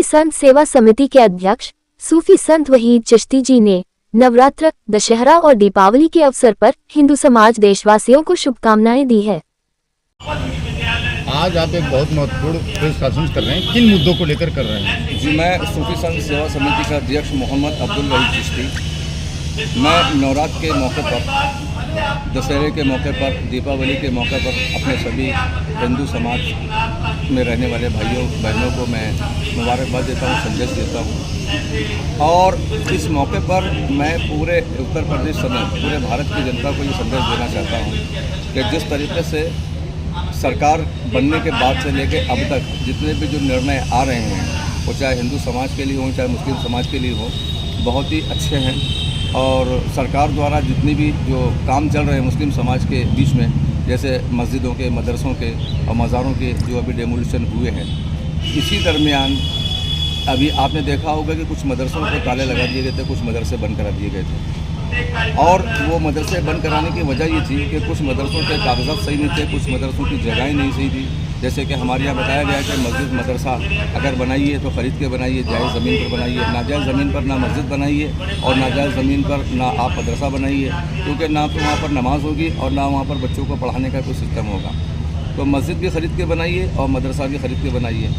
संत सेवा समिति के अध्यक्ष सूफी संत वहीद चिश्ती जी ने नवरात्र, दशहरा और दीपावली के अवसर पर हिंदू समाज देशवासियों को शुभकामनाएं दी है। आज आप एक बहुत महत्वपूर्ण प्रेस कॉन्फ्रेंस कर रहे हैं, किन मुद्दों को लेकर कर रहे हैं? जी, मैं सूफी संत सेवा समिति का अध्यक्ष मोहम्मद अब्दुल वहीद चिश्ती। मैं नवरात्र के मौके पर, दशहरे के मौके पर, दीपावली के मौके पर अपने सभी हिंदू समाज में रहने वाले भाइयों बहनों को मैं मुबारकबाद देता हूँ, संदेश देता हूँ। और इस मौके पर मैं पूरे उत्तर प्रदेश समेत पूरे भारत की जनता को ये संदेश देना चाहता हूँ कि जिस तरीके से सरकार बनने के बाद से लेकर अब तक जितने भी जो निर्णय आ रहे हैं, वो चाहे हिंदू समाज के लिए हों चाहे मुस्लिम समाज के लिए हो, बहुत ही अच्छे हैं। और सरकार द्वारा जितनी भी जो काम चल रहे हैं मुस्लिम समाज के बीच में, जैसे मस्जिदों के, मदरसों के और मज़ारों के जो अभी डेमोलिशन हुए हैं, इसी दरमियान अभी आपने देखा होगा कि कुछ मदरसों को ताले लगा दिए गए थे, कुछ मदरसे बंद करा दिए गए थे। और वो मदरसे बंद कराने की वजह ये थी कि कुछ मदरसों के कागजात सही नहीं थे, कुछ मदरसों की जगहें नहीं सही थी। जैसे कि हमारे यहाँ बताया गया कि मस्जिद मदरसा अगर बनाइए तो ख़रीद के बनाइए, जायज़ ज़मीन पर बनाइए, नाजायज़ ज़मीन पर ना मस्जिद बनाइए और नाजायज़ ज़मीन पर ना आप मदरसा बनाइए, क्योंकि ना तो वहाँ पर नमाज होगी और ना वहाँ पर बच्चों को पढ़ाने का कोई सिस्टम होगा। तो मस्जिद भी ख़रीद के बनाइए और मदरसा भी ख़रीद के बनाइए।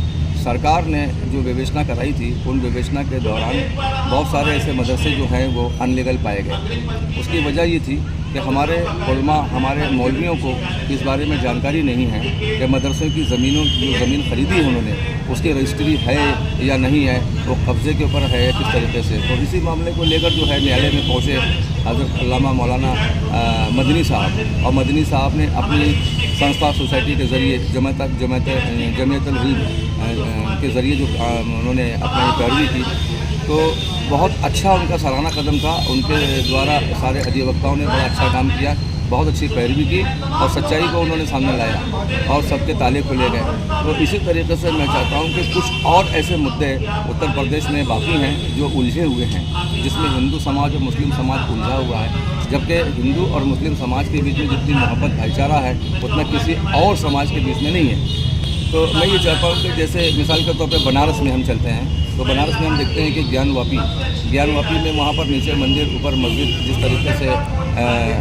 सरकार ने जो विवेचना कराई थी, उन विवेचना के दौरान बहुत सारे ऐसे मदरसे जो हैं वो अनलीगल पाए गए। उसकी वजह ये थी कि हमारे उलमा, हमारे मौलवियों को इस बारे में जानकारी नहीं है कि मदरसों की ज़मीनों जो ज़मीन ख़रीदी है उन्होंने, उसकी रजिस्ट्री है या नहीं है, वो कब्ज़े के ऊपर है किस तरीके से। तो इसी मामले को लेकर जो है न्यायालय में पहुँचे हज़रत अल्लामा मौलाना मदनी साहब, और मदनी साहब ने अपनी संस्था सोसाइटी के ज़रिए जमीयतुल हिंद के ज़रिए जो उन्होंने अपनी पैरवी की, तो बहुत अच्छा उनका सराहना कदम था। उनके द्वारा सारे अधिवक्ताओं ने बड़ा अच्छा काम किया, बहुत अच्छी पैरवी की और सच्चाई को उन्होंने सामने लाया और सबके ताले खुले गए। तो इसी तरीके से मैं चाहता हूं कि कुछ और ऐसे मुद्दे उत्तर प्रदेश में बाकी हैं जो उलझे हुए हैं, जिसमें हिंदू समाज और मुस्लिम समाज उलझा हुआ है। जबकि हिंदू और मुस्लिम समाज के बीच में जितनी मोहब्बत भाईचारा है उतना किसी और समाज के बीच में नहीं है। तो मैं ये चाहता हूँ कि जैसे मिसाल के तौर पे बनारस में हम चलते हैं, तो बनारस में हम देखते हैं कि ज्ञानवापी में वहाँ पर नीचे मंदिर, ऊपर मस्जिद, जिस तरीके से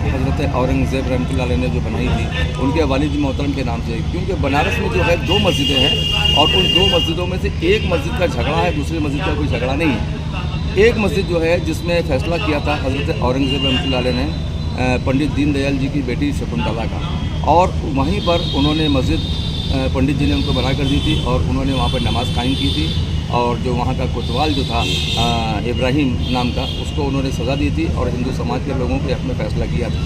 हज़रत औरंगज़ेब रहमतुल्लाह अलैह ने जो बनाई थी उनके वालिद मोहतरम के नाम से। क्योंकि बनारस में जो है 2 मस्जिदें हैं और उन 2 मस्जिदों में से एक मस्जिद का झगड़ा है, दूसरी मस्जिद का कोई झगड़ा नहीं है। एक मस्जिद जो है जिसमें फ़ैसला किया था हज़रत औरंगज़ेब रहमतुल्लाह अलैह ने पंडित दीनदयाल जी की बेटी शकुंतला का, और वहीं पर उन्होंने मस्जिद पंडित जी ने उनको बना कर दी थी और उन्होंने वहाँ पर नमाज़ कायम की थी। और जो वहाँ का कोतवाल जो था इब्राहिम नाम का, उसको उन्होंने सज़ा दी थी और हिंदू समाज के लोगों के हक़ में फ़ैसला किया था।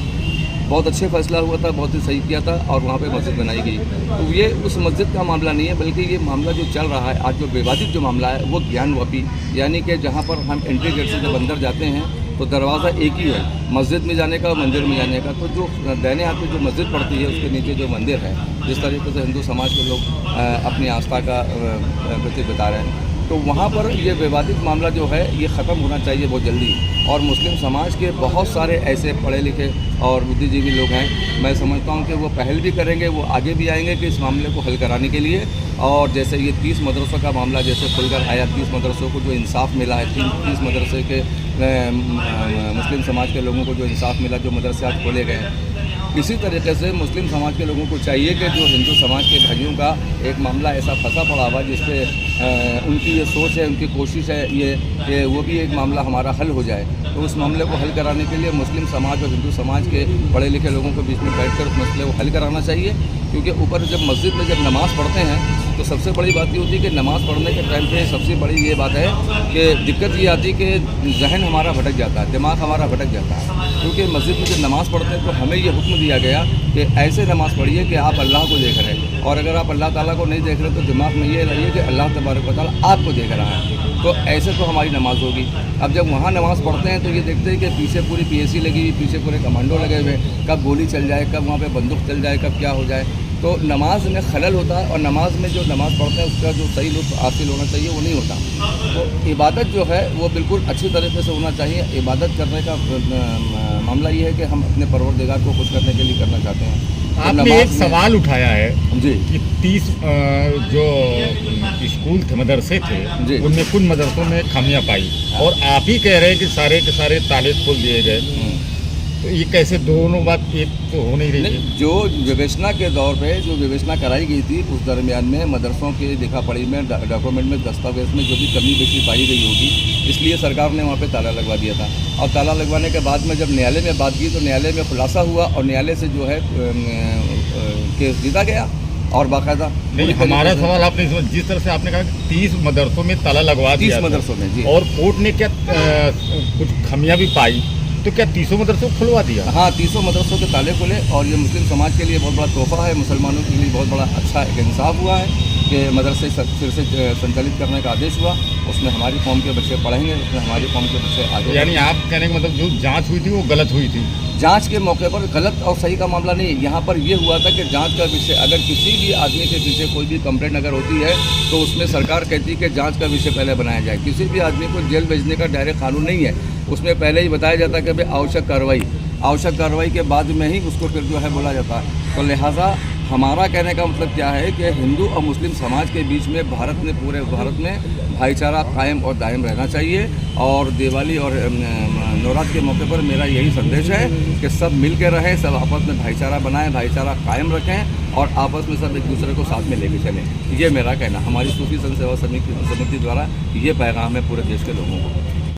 बहुत अच्छे फ़ैसला हुआ था, बहुत ही सही किया था और वहाँ पे मस्जिद बनाई गई। तो ये उस मस्जिद का मामला नहीं है, बल्कि ये मामला जो चल रहा है आज, जो विवादित जो मामला है, वो ज्ञानवापी, यानी कि जहाँ पर हम एंट्री गेट से जब अंदर जाते हैं तो दरवाज़ा एक ही है, मस्जिद में जाने का और मंदिर में जाने का। तो जो दाहिने हाथ में जो मस्जिद पड़ती है उसके नीचे जो मंदिर है, जिस तरीके से हिंदू समाज के लोग अपनी आस्था का प्रति बता रहे हैं, तो वहाँ पर ये विवादित मामला जो है ये ख़त्म होना चाहिए बहुत जल्दी। और मुस्लिम समाज के बहुत सारे ऐसे पढ़े लिखे और बुद्धिजीवी लोग हैं, मैं समझता हूँ कि वो पहल भी करेंगे, वो आगे भी आएंगे कि इस मामले को हल कराने के लिए। और जैसे ये 30 मदरसों का मामला जैसे खुलकर आया, 30 मदरसों को जो इंसाफ मिला है, 30 मदरसे के मुस्लिम समाज के लोगों को जो इंसाफ मिला, जो मदरसे आज खोले गए हैं, इसी तरीके से मुस्लिम समाज के लोगों को चाहिए कि जो हिंदू समाज के भाइयों का एक मामला ऐसा फंसा पड़ा हुआ जिस पे उनकी ये सोच है, उनकी कोशिश है ये कि वो भी एक मामला हमारा हल हो जाए। तो उस मामले को हल कराने के लिए मुस्लिम समाज और हिंदू समाज के पढ़े लिखे लोगों के बीच में बैठकर उस मसले को हल कराना चाहिए। क्योंकि ऊपर जब मस्जिद में जब नमाज़ पढ़ते हैं तो सबसे बड़ी बात ये होती है कि नमाज़ पढ़ने के टाइम पे सबसे बड़ी ये बात है कि दिक्कत ये आती है कि जहन हमारा भटक जाता है, दिमाग हमारा भटक जाता है। क्योंकि मस्जिद में जब नमाज़ पढ़ते हैं तो हमें ये हुक्म दिया गया कि ऐसे नमाज़ पढ़िए कि आप अल्लाह को देख रहे हैं, और अगर आप अल्लाह ताला को नहीं देख रहे तो दिमाग में ये रहिए कि अल्लाह तबारक व तआला आपको देख रहा है। तो ऐसे तो हमारी नमाज़ होगी। अब जब वहाँ नमाज़ पढ़ते हैं तो ये देखते हैं कि पीछे पूरी पीएसी लगी हुई, पीछे पूरे कमांडो लगे हुए, कब गोली चल जाए, कब वहाँ पे बंदूक चल जाए, कब क्या हो जाए। तो नमाज में खलल होता है और नमाज में जो नमाज़ पढ़ते हैं उसका जो सही लुत्फ़ हासिल होना चाहिए वो नहीं होता। तो इबादत जो है वो बिल्कुल अच्छी तरीके से होना चाहिए। इबादत करने का मामला ये है कि हम अपने परवरदिगार को खुश करने के लिए करना चाहते हैं। आपने नमाज एक में- सवाल उठाया है जी कि 30 जो स्कूल थे, मदरसे जी। थे, उनमें कुछ मदरसों में खामियां पाई और आप ही कह रहे हैं कि सारे के सारे ताले खोल दिए गए। तो ये कैसे दोनों बात एक तो हो नहीं रही है? नहीं, जो विवेचना के दौर पे जो विवेचना कराई गई थी उस दरमियान में मदरसों के लिखा पढ़ी में डॉक्यूमेंट में दस्तावेज में जो भी कमी बेशी पाई गई होगी, इसलिए सरकार ने वहाँ पे ताला लगवा दिया था। और ताला लगवाने के बाद में जब न्यायालय में बात की तो न्यायालय में खुलासा हुआ और न्यायालय से जो है केस जीता गया और बाकायदा नहीं, हमारा सवाल आपने जिस तरह से आपने कहा कि 30 मदरसों में ताला लगवा 30 दिया था मदरसों में जी। और कोर्ट ने क्या कुछ खामियां भी पाई, तो क्या 30 मदरसों को खुलवा दिया? हाँ, 30 मदरसों के ताले खुले और ये मुस्लिम समाज के लिए बहुत बड़ा तोहफा है, मुसलमानों के लिए बहुत बड़ा अच्छा एक इंसाफ हुआ है कि मदरसे फिर से संचालित करने का आदेश हुआ। उसमें हमारी कौम के बच्चे पढ़ेंगे, उसमें हमारी कौम के बच्चे आगे। यानी आप कहने का मतलब जो जांच हुई थी वो गलत हुई थी? जांच के मौके पर गलत और सही का मामला नहीं, यहाँ पर ये हुआ था कि जांच का विषय अगर किसी भी आदमी के पीछे कोई भी कंप्लेंट अगर होती है तो उसमें सरकार कहती है कि जांच का विषय पहले बनाया जाए। किसी भी आदमी को जेल भेजने का डायरेक्ट कानून नहीं है, उसमें पहले ही बताया जाता है कि भाई आवश्यक कार्रवाई के बाद में ही उसको फिर जो है बोला जाता है। तो लिहाजा हमारा कहने का मतलब क्या है कि हिंदू और मुस्लिम समाज के बीच में पूरे भारत में भाईचारा कायम और दायम रहना चाहिए। और दिवाली और नवरात्र के मौके पर मेरा यही संदेश है कि सब मिल के रहें, सब आपस में भाईचारा बनाएं, भाईचारा कायम रखें और आपस में सब एक दूसरे को साथ में लेके चलें। ये मेरा कहना, हमारी सूफी संत सेवा समिति द्वारा ये पैगाम है पूरे देश के लोगों को।